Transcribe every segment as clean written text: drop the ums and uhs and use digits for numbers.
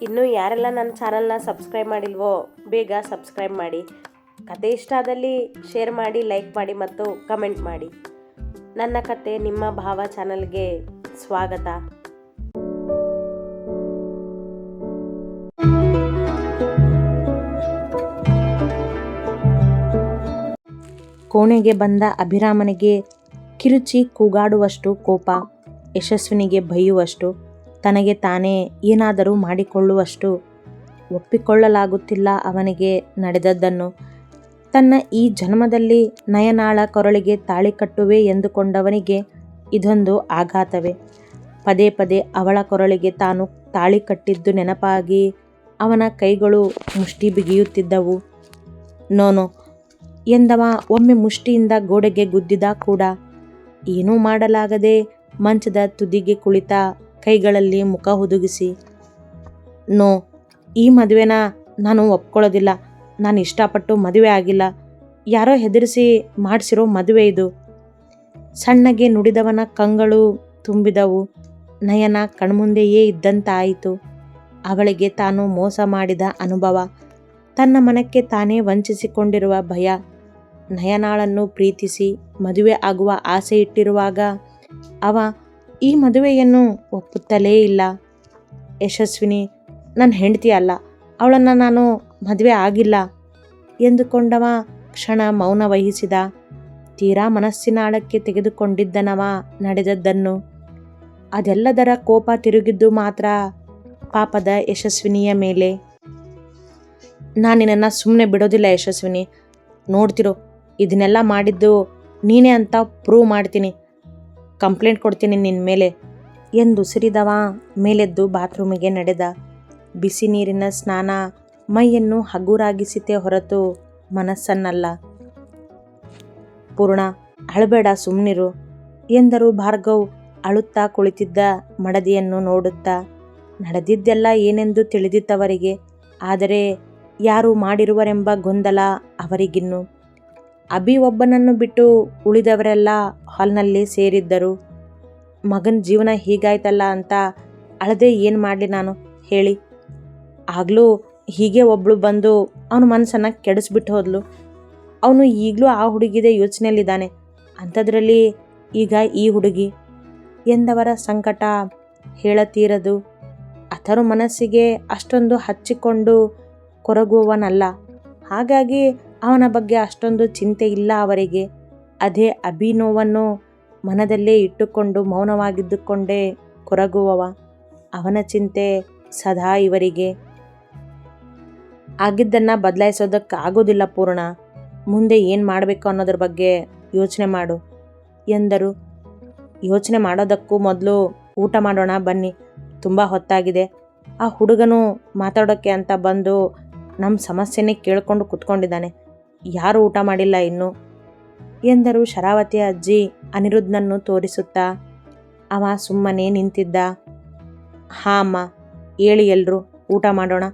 ಇನ್ನೂ ಯಾರೆಲ್ಲ ನನ್ನ ಚಾನಲ್ನ ಸಬ್ಸ್ಕ್ರೈಬ್ ಮಾಡಿಲ್ವೋ ಬೇಗ ಸಬ್ಸ್ಕ್ರೈಬ್ ಮಾಡಿ. ಕತೆ ಇಷ್ಟ ಆದಲ್ಲಿ ಶೇರ್ ಮಾಡಿ, ಲೈಕ್ ಮಾಡಿ ಮತ್ತು ಕಮೆಂಟ್ ಮಾಡಿ. ನನ್ನ ಕತೆ ನಿಮ್ಮ ಭಾವ ಚಾನಲ್ಗೆ ಸ್ವಾಗತ. ಕೋಣೆಗೆ ಬಂದ ಅಭಿರಾಮನಿಗೆ ಕಿರುಚಿ ಕೂಗಾಡುವಷ್ಟು ಕೋಪ, ಯಶಸ್ವಿನಿಗೆ ಬೈಯುವಷ್ಟು, ತನಗೆ ತಾನೇ ಏನಾದರೂ ಮಾಡಿಕೊಳ್ಳುವಷ್ಟು. ಒಪ್ಪಿಕೊಳ್ಳಲಾಗುತ್ತಿಲ್ಲ ಅವನಿಗೆ ನಡೆದದ್ದನ್ನು. ತನ್ನ ಈ ಜನ್ಮದಲ್ಲಿ ನಯನಾಳ ಕೊರಳಿಗೆ ತಾಳಿ ಕಟ್ಟುವೆ ಎಂದುಕೊಂಡವನಿಗೆ ಇದೊಂದು ಆಘಾತವೇ. ಪದೇ ಪದೇ ಅವಳ ಕೊರಳಿಗೆ ತಾನು ತಾಳಿ ಕಟ್ಟಿದ್ದು ನೆನಪಾಗಿ ಅವನ ಕೈಗಳು ಮುಷ್ಟಿ ಬಿಗಿಯುತ್ತಿದ್ದವು. ನೋನೋ ಎಂದವ ಒಮ್ಮೆ ಮುಷ್ಟಿಯಿಂದ ಗೋಡೆಗೆ ಗುದ್ದಿದ ಕೂಡ. ಏನೂ ಮಾಡಲಾಗದೆ ಮಂಚದ ತುದಿಗೆ ಕುಳಿತ, ಕೈಗಳಲ್ಲಿ ಮುಖ ಹುದುಗಿಸಿ. ನೋ, ಈ ಮದುವೆನ ನಾನು ಒಪ್ಕೊಳ್ಳೋದಿಲ್ಲ. ನಾನು ಇಷ್ಟಪಟ್ಟು ಮದುವೆ ಆಗಿಲ್ಲ. ಯಾರೋ ಹೆದರಿಸಿ ಮಾಡಿಸಿರೋ ಮದುವೆ ಇದು. ಸಣ್ಣಗೆ ನುಡಿದವನ ಕಂಗಳು ತುಂಬಿದವು. ನಯನ ಕಣ್ಮುಂದೆಯೇ ಇದ್ದಂತಾಯಿತು. ಅವಳಿಗೆ ತಾನು ಮೋಸ ಮಾಡಿದ ಅನುಭವ, ತನ್ನ ಮನಕ್ಕೆ ತಾನೇ ವಂಚಿಸಿಕೊಂಡಿರುವ ಭಯ. ನಯನಾಳನ್ನು ಪ್ರೀತಿಸಿ ಮದುವೆ ಆಗುವ ಆಸೆ ಇಟ್ಟಿರುವಾಗ ಅವ ಈ ಮದುವೆಯನ್ನು ಒಪ್ಪುತ್ತಲೇ ಇಲ್ಲ. ಯಶಸ್ವಿನಿ ನನ್ನ ಹೆಂಡತಿ ಅಲ್ಲ, ಅವಳನ್ನು ನಾನು ಮದುವೆ ಆಗಿಲ್ಲ ಎಂದುಕೊಂಡವ ಕ್ಷಣ ಮೌನ ವಹಿಸಿದ. ತೀರಾ ಮನಸ್ಸಿನ ಆಳಕ್ಕೆ ತೆಗೆದುಕೊಂಡಿದ್ದನವ ನಡೆದದ್ದನ್ನು. ಅದೆಲ್ಲದರ ಕೋಪ ತಿರುಗಿದ್ದು ಮಾತ್ರ ಪಾಪದ ಯಶಸ್ವಿನಿಯ ಮೇಲೆ. ನಾನು ನಿನ್ನನ್ನು ಸುಮ್ಮನೆ ಬಿಡೋದಿಲ್ಲ ಯಶಸ್ವಿನಿ. ನೋಡ್ತಿರೋ, ಇದನ್ನೆಲ್ಲ ಮಾಡಿದ್ದು ನೀನೇ ಅಂತ ಪ್ರೂವ್ ಮಾಡ್ತೀನಿ. ಕಂಪ್ಲೇಂಟ್ ಕೊಡ್ತೀನಿ ನಿನ್ನ ಮೇಲೆ ಎಂದುಸಿರಿದವ ಮೇಲೆದ್ದು ಬಾತ್ರೂಮಿಗೆ ನಡೆದ. ಬಿಸಿ ನೀರಿನ ಸ್ನಾನ ಮೈಯನ್ನು ಹಗುರಾಗಿಸಿತೇ ಹೊರತು ಮನಸ್ಸನ್ನಲ್ಲ. ಪೂರ್ಣ, ಅಳಬೇಡ, ಸುಮ್ಮನಿರು ಎಂದರು ಭಾರ್ಗವ್ ಅಳುತ್ತಾ ಕುಳಿತಿದ್ದ ಮಡದಿಯನ್ನು ನೋಡುತ್ತಾ. ನಡೆದಿದ್ದೆಲ್ಲ ಏನೆಂದು ತಿಳಿದಿತ್ತವರಿಗೆ. ಆದರೆ ಯಾರು ಮಾಡಿರುವರೆಂಬ ಗೊಂದಲ ಅವರಿಗಿನ್ನು. ಅಭಿ ಒಬ್ಬನನ್ನು ಬಿಟ್ಟು ಉಳಿದವರೆಲ್ಲ ಹಾಲ್ನಲ್ಲಿ ಸೇರಿದ್ದರು. ಮಗನ ಜೀವನ ಹೀಗಾಯ್ತಲ್ಲ ಅಂತ ಅಳದೆ ಏನು ಮಾಡಲಿ ನಾನು ಹೇಳಿ. ಆಗಲೂ ಹೀಗೆ ಒಬ್ಬಳು ಬಂದು ಅವನ ಮನಸ್ಸನ್ನು ಕೆಡಿಸ್ಬಿಟ್ಟು ಹೋದ್ಲು. ಅವನು ಈಗಲೂ ಆ ಹುಡುಗಿದೇ ಯೋಚನೆಯಲ್ಲಿದ್ದಾನೆ. ಅಂಥದ್ರಲ್ಲಿ ಈಗ ಈ ಹುಡುಗಿ ಎಂದವರ ಸಂಕಟ ಹೇಳತೀರದು. ಅಥರು ಮನಸ್ಸಿಗೆ ಅಷ್ಟೊಂದು ಹಚ್ಚಿಕೊಂಡು ಕೊರಗುವವನಲ್ಲ. ಹಾಗಾಗಿ ಅವನ ಬಗ್ಗೆ ಅಷ್ಟೊಂದು ಚಿಂತೆ ಇಲ್ಲ ಅವರಿಗೆ. ಅದೇ ಅಭಿ ನೋವನ್ನು ಮನದಲ್ಲೇ ಇಟ್ಟುಕೊಂಡು ಮೌನವಾಗಿದ್ದುಕೊಂಡೇ ಕೊರಗುವವ. ಅವನ ಚಿಂತೆ ಸದಾ ಇವರಿಗೆ. ಆಗಿದ್ದನ್ನು ಬದಲಾಯಿಸೋದಕ್ಕಾಗೋದಿಲ್ಲ ಪೂರ್ಣ. ಮುಂದೆ ಏನು ಮಾಡಬೇಕು ಅನ್ನೋದ್ರ ಬಗ್ಗೆ ಯೋಚನೆ ಮಾಡು ಎಂದರು. ಯೋಚನೆ ಮಾಡೋದಕ್ಕೂ ಮೊದಲು ಊಟ ಮಾಡೋಣ ಬನ್ನಿ, ತುಂಬ ಹೊತ್ತಾಗಿದೆ. ಆ ಹುಡುಗನು ಮಾತಾಡೋಕ್ಕೆ ಅಂತ ಬಂದು ನಮ್ಮ ಸಮಸ್ಯೆನೇ ಕೇಳಿಕೊಂಡು ಕೂತ್ಕೊಂಡಿದ್ದಾನೆ. ಯಾರೂ ಊಟ ಮಾಡಿಲ್ಲ ಇನ್ನು ಎಂದರು ಶರಾವತಿ ಅಜ್ಜಿ ಅನಿರುದ್ಧನನ್ನು ತೋರಿಸುತ್ತಾ. ಅವ ಸುಮ್ಮನೆ ನಿಂತಿದ್ದ. ಹಾಂ ಅಮ್ಮ, ಹೇಳಿ ಎಲ್ರು ಊಟ ಮಾಡೋಣ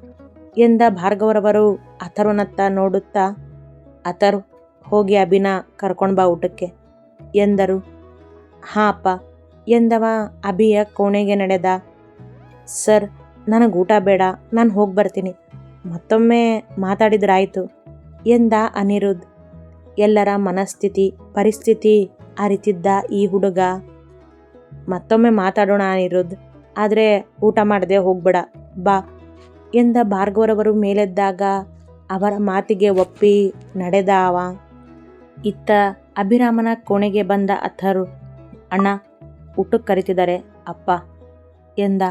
ಎಂದ ಭಾರ್ಗವರವರು ಅಥರ್ವನತ್ತ ನೋಡುತ್ತಾ. ಅಥರು, ಹೋಗಿ ಅಭಿನ ಕರ್ಕೊಂಡು ಬಾ ಊಟಕ್ಕೆ ಎಂದರು. ಹಾಂ ಅಪ್ಪ ಎಂದವ ಅಭಿಯ ಕೋಣೆಗೆ ನಡೆದ. ಸರ್, ನನಗೆ ಊಟ ಬೇಡ, ನಾನು ಹೋಗಿ ಬರ್ತೀನಿ. ಮತ್ತೊಮ್ಮೆ ಮಾತಾಡಿದ್ರಾಯಿತು ಎಂದ ಅನಿರುದ್ಧ್. ಎಲ್ಲರ ಮನಸ್ಥಿತಿ ಪರಿಸ್ಥಿತಿ ಅರಿತಿದ್ದ ಈ ಹುಡುಗ. ಮತ್ತೊಮ್ಮೆ ಮಾತಾಡೋಣ ಅನಿರುದ್ಧ್, ಆದರೆ ಊಟ ಮಾಡದೆ ಹೋಗ್ಬೇಡ ಬಾ ಎಂದ ಭಾರ್ಗವರವರು ಮೇಲೆದ್ದಾಗ ಅವರ ಮಾತಿಗೆ ಒಪ್ಪಿ ನಡೆದ ಅವ. ಇತ್ತ ಅಭಿರಾಮನ ಕೋಣೆಗೆ ಬಂದ ಅಥರು. ಅಣ್ಣ, ಊಟಕ್ಕೆ ಕರಿತಿದ್ದಾರೆ ಅಪ್ಪ ಎಂದ.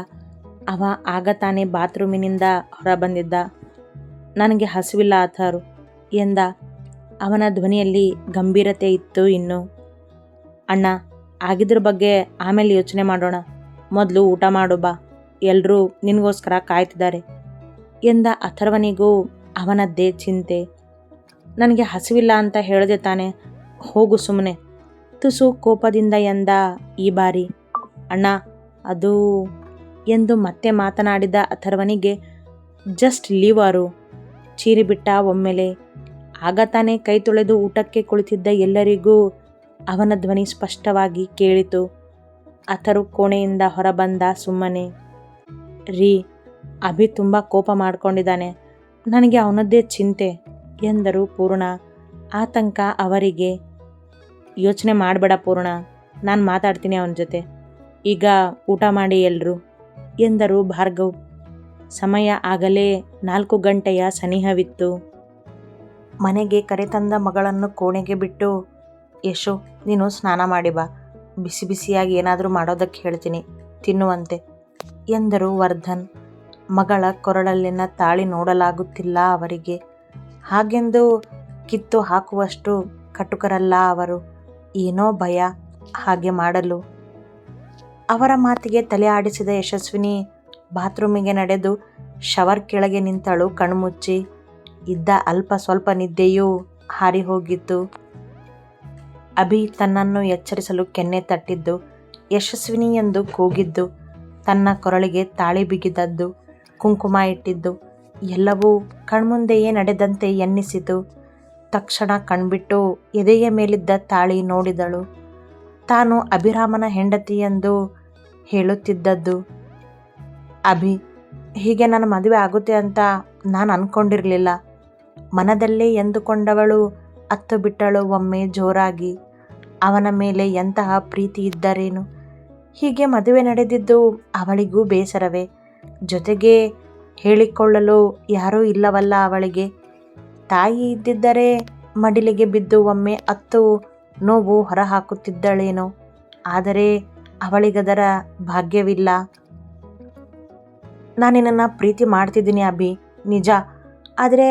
ಅವ ಆಗ ತಾನೇ ಬಾತ್ರೂಮಿನಿಂದ ಹೊರ ಬಂದಿದ್ದ. ನನಗೆ ಹಸಿವಿಲ್ಲ ಅಥರು ಎಂದ. ಅವನ ಧ್ವನಿಯಲ್ಲಿ ಗಂಭೀರತೆ ಇತ್ತು ಇನ್ನು. ಅಣ್ಣ, ಆಗಿದ್ರ ಬಗ್ಗೆ ಆಮೇಲೆ ಯೋಚನೆ ಮಾಡೋಣ, ಮೊದಲು ಊಟ ಮಾಡು ಬಾ, ಎಲ್ಲರೂ ನಿನಗೋಸ್ಕರ ಕಾಯ್ತಿದ್ದಾರೆ ಎಂದ. ಅಥರ್ವನಿಗೂ ಅವನದ್ದೇ ಚಿಂತೆ. ನನಗೆ ಹಸಿವಿಲ್ಲ ಅಂತ ಹೇಳಿದೆ ತಾನೆ, ಹೋಗು ಸುಮ್ಮನೆ ತುಸು ಕೋಪದಿಂದ ಎಂದ ಈ ಬಾರಿ. ಅಣ್ಣ, ಅದು ಎಂದು ಮತ್ತೆ ಮಾತನಾಡಿದ ಅಥರ್ವನಿಗೆ ಜಸ್ಟ್ ಲೀವ್ ಅರು ಚೀರಿಬಿಟ್ಟ ಒಮ್ಮೆಲೆ. ಆಗ ತಾನೇ ಕೈ ತೊಳೆದು ಊಟಕ್ಕೆ ಕುಳಿತಿದ್ದ ಎಲ್ಲರಿಗೂ ಅವನ ಧ್ವನಿ ಸ್ಪಷ್ಟವಾಗಿ ಕೇಳಿತು. ಅಥರು ಕೋಣೆಯಿಂದ ಹೊರಬಂದ ಸುಮ್ಮನೆ. ರೀ, ಅಭಿ ತುಂಬ ಕೋಪ ಮಾಡ್ಕೊಂಡಿದ್ದಾನೆ, ನನಗೆ ಅವನದ್ದೇ ಚಿಂತೆ ಎಂದರು ಪೂರ್ಣ. ಆತಂಕ ಅವರಿಗೆ. ಯೋಚನೆ ಮಾಡಬೇಡ ಪೂರ್ಣ, ನಾನು ಮಾತಾಡ್ತೀನಿ ಅವನ ಜೊತೆ. ಈಗ ಊಟ ಮಾಡಿ ಎಲ್ರು ಎಂದರು ಭಾರ್ಗವ್. ಸಮಯ ಆಗಲೇ 4 ಗಂಟೆಯ ಸನಿಹವಿತ್ತು. ಮನೆಗೆ ಕರೆತಂದ ಮಗಳನ್ನು ಕೋಣೆಗೆ ಬಿಟ್ಟು, ಯಶು ನೀನು ಸ್ನಾನ ಮಾಡಿ ಬಾ, ಬಿಸಿ ಬಿಸಿಯಾಗಿ ಏನಾದರೂ ಮಾಡೋದಕ್ಕೆ ಹೇಳ್ತೀನಿ, ತಿನ್ನುವಂತೆ ಎಂದರು ವರ್ಧನ್. ಮಗಳ ಕೊರಳಲ್ಲಿನ ತಾಳಿ ನೋಡಲಾಗುತ್ತಿಲ್ಲ ಅವರಿಗೆ. ಹಾಗೆಂದು ಕಿತ್ತು ಹಾಕುವಷ್ಟು ಕಟುಕರಲ್ಲ ಅವರು. ಏನೋ ಭಯ ಹಾಗೆ ಮಾಡಲು. ಅವರ ಮಾತಿಗೆ ತಲೆ ಆಡಿಸಿದ ಯಶಸ್ವಿನಿ ಬಾತ್ರೂಮಿಗೆ ನಡೆದು ಶವರ್ ಕೆಳಗೆ ನಿಂತಳು ಕಣ್ಮುಚ್ಚಿ. ಇದ್ದ ಅಲ್ಪ ಸ್ವಲ್ಪ ನಿದ್ದೆಯೂ ಹಾರಿ ಹೋಗಿತ್ತು. ಅಭಿ ತನ್ನನ್ನು ಎಚ್ಚರಿಸಲು ಕೆನ್ನೆ ತಟ್ಟಿದ್ದು, ಯಶಸ್ವಿನಿ ಎಂದು ಕೂಗಿದ್ದು, ತನ್ನ ಕೊರಳಿಗೆ ತಾಳಿ ಬಿಗಿದದ್ದು, ಕುಂಕುಮ ಇಟ್ಟಿದ್ದು ಎಲ್ಲವೂ ಕಣ್ಮುಂದೆಯೇ ನಡೆದಂತೆ ಎನ್ನಿಸಿತು. ತಕ್ಷಣ ಕಣ್ಬಿಟ್ಟು ಎದೆಯ ಮೇಲಿದ್ದ ತಾಳಿ ನೋಡಿದಳು. ತಾನು ಅಭಿರಾಮನ ಹೆಂಡತಿ ಎಂದು ಹೇಳುತ್ತಿದ್ದದ್ದು. ಅಭಿ, ಹೀಗೆ ನನ್ನ ಮದುವೆ ಆಗುತ್ತೆ ಅಂತ ನಾನು ಅಂದ್ಕೊಂಡಿರಲಿಲ್ಲ. ಮನದಲ್ಲೇ ಎಂದುಕೊಂಡವಳು ಅತ್ತು ಬಿಟ್ಟಳು ಒಮ್ಮೆ ಜೋರಾಗಿ. ಅವನ ಮೇಲೆ ಎಂತಹ ಪ್ರೀತಿ ಇದ್ದರೇನು. ಹೀಗೆ ಮದುವೆ ನಡೆದಿದ್ದು ಅವಳಿಗೂ ಬೇಸರವೇ. ಜೊತೆಗೆ ಹೇಳಿಕೊಳ್ಳಲು ಯಾರೂ ಇಲ್ಲವಲ್ಲ ಅವಳಿಗೆ. ತಾಯಿ ಇದ್ದಿದ್ದರೆ ಮಡಿಲಿಗೆ ಬಿದ್ದು ಒಮ್ಮೆ ಅತ್ತು ನೋವು ಹೊರಹಾಕುತ್ತಿದ್ದಳೇನೋ. ಆದರೆ ಅವಳಿಗದರ ಭಾಗ್ಯವಿಲ್ಲ. ನಾನು ನಿನ್ನನ್ನು ಪ್ರೀತಿ ಮಾಡ್ತಿದ್ದೀನಿ ಅಭಿ, ನಿಜ. ಆದರೆ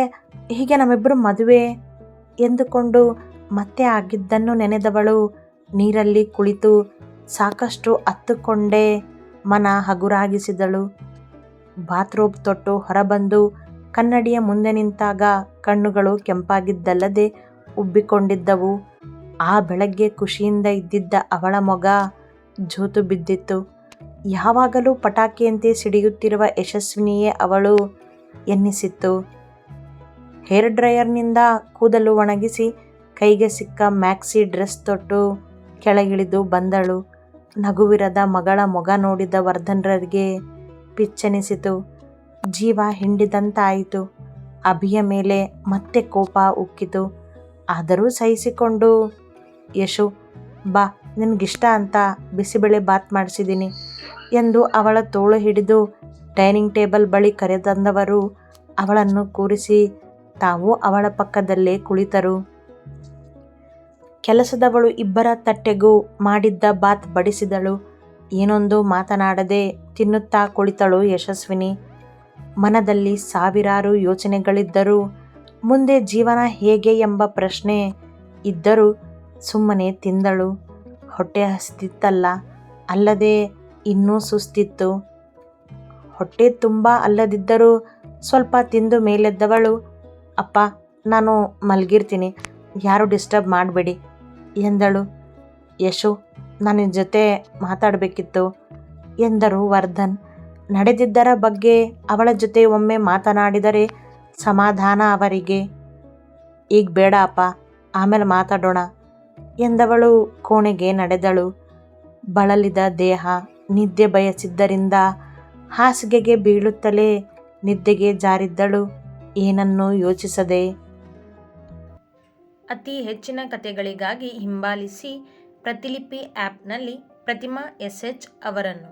ಹೀಗೆ ನಮ್ಮಿಬ್ಬರು ಮದುವೆ ಎಂದುಕೊಂಡು ಮತ್ತೆ ಆಗಿದ್ದನ್ನು ನೆನೆದವಳು ನೀರಲ್ಲಿ ಕುಳಿತು ಸಾಕಷ್ಟು ಅತ್ತುಕೊಂಡೇ ಮನ ಹಗುರಾಗಿಸಿದಳು. ಬಾತ್ರೂಮ್ ತೊಟ್ಟು ಹೊರಬಂದು ಕನ್ನಡಿಯ ಮುಂದೆ ನಿಂತಾಗ ಕಣ್ಣುಗಳು ಕೆಂಪಾಗಿದ್ದಲ್ಲದೆ ಉಬ್ಬಿಕೊಂಡಿದ್ದವು. ಆ ಬೆಳಗ್ಗೆ ಖುಷಿಯಿಂದ ಇದ್ದಿದ್ದ ಅವಳ ಮೊಗ ಜೋತು ಬಿದ್ದಿತ್ತು. ಯಾವಾಗಲೂ ಪಟಾಕಿಯಂತೆ ಸಿಡಿಯುತ್ತಿರುವ ಯಶಸ್ವಿನಿಯೇ ಅವಳು ಎನ್ನಿಸಿತ್ತು. ಹೇರ್ ಡ್ರೈಯರ್ನಿಂದ ಕೂದಲು ಒಣಗಿಸಿ ಕೈಗೆ ಸಿಕ್ಕ ಮ್ಯಾಕ್ಸಿ ಡ್ರೆಸ್ ತೊಟ್ಟು ಕೆಳಗಿಳಿದು ಬಂದಳು. ನಗುವಿರದ ಮಗಳ ಮೊಗ ನೋಡಿದ ವರ್ಧನ್ರಿಗೆ ಪಿಚ್ಚೆನಿಸಿತು. ಜೀವ ಹಿಂಡಿದಂತಾಯಿತು. ಅಭಿಯ ಮೇಲೆ ಮತ್ತೆ ಕೋಪ ಉಕ್ಕಿತು. ಆದರೂ ಸಹಿಸಿಕೊಂಡು, ಯಶು ಬಾ, ನಿನಗಿಷ್ಟ ಅಂತ ಬಿಸಿಬೇಳೆ ಬಾತ್ ಮಾಡಿಸಿದ್ದೀನಿ ಎಂದು ಅವಳ ತೋಳು ಹಿಡಿದು ಡೈನಿಂಗ್ ಟೇಬಲ್ ಬಳಿ ಕರೆತಂದವರು ಅವಳನ್ನು ಕೂರಿಸಿ ತಾವು ಅವಳ ಪಕ್ಕದಲ್ಲೇ ಕುಳಿತರು. ಕೆಲಸದವಳು ಇಬ್ಬರ ತಟ್ಟೆಗೂ ಮಾಡಿದ್ದ ಬಾತ್ ಬಡಿಸಿದಳು. ಏನೊಂದು ಮಾತನಾಡದೆ ತಿನ್ನುತ್ತಾ ಕುಳಿತಳು ಯಶಸ್ವಿನಿ. ಮನದಲ್ಲಿ ಸಾವಿರಾರು ಯೋಚನೆಗಳಿದ್ದರೂ, ಮುಂದೆ ಜೀವನ ಹೇಗೆ ಎಂಬ ಪ್ರಶ್ನೆ ಇದ್ದರೂ ಸುಮ್ಮನೆ ತಿಂದಳು. ಹೊಟ್ಟೆ ಹಸಿದಿತ್ತಲ್ಲ, ಅಲ್ಲದೆ ಇನ್ನೂ ಸುಸ್ತಿತ್ತು. ಹೊಟ್ಟೆ ತುಂಬ ಅಲ್ಲದಿದ್ದರೂ ಸ್ವಲ್ಪ ತಿಂದು ಮೇಲೆದ್ದವಳು, ಅಪ್ಪ ನಾನು ಮಲಗಿರ್ತೀನಿ, ಯಾರು ಡಿಸ್ಟರ್ಬ್ ಮಾಡಬೇಡಿ ಎಂದಳು. ಯಶು, ನಾನು ನಿನ್ನ ಜೊತೆ ಮಾತಾಡಬೇಕಿತ್ತು ಎಂದರು ವರ್ಧನ್. ನಡೆದಿದ್ದರ ಬಗ್ಗೆ ಅವಳ ಜೊತೆ ಒಮ್ಮೆ ಮಾತನಾಡಿದರೆ ಸಮಾಧಾನ ಅವರಿಗೆ. ಈಗ ಬೇಡ ಅಪ್ಪ, ಆಮೇಲೆ ಮಾತಾಡೋಣ ಎಂದವಳು ಕೋಣೆಗೆ ನಡೆದಳು. ಬಳಲಿದ ದೇಹ ನಿದ್ದೆ ಬಯಸಿದ್ದರಿಂದ ಹಾಸಿಗೆಗೆ ಬೀಳುತ್ತಲೇ ನಿದ್ದೆಗೆ ಜಾರಿದ್ದಳು, ಏನನ್ನೂ ಯೋಚಿಸದೆ. ಅತಿ ಹೆಚ್ಚಿನ ಕಥೆಗಳಿಗಾಗಿ ಹಿಂಬಾಲಿಸಿ ಪ್ರತಿಲಿಪಿ ಆ್ಯಪ್ನಲ್ಲಿ ಪ್ರತಿಮಾ SH ಅವರನ್ನು.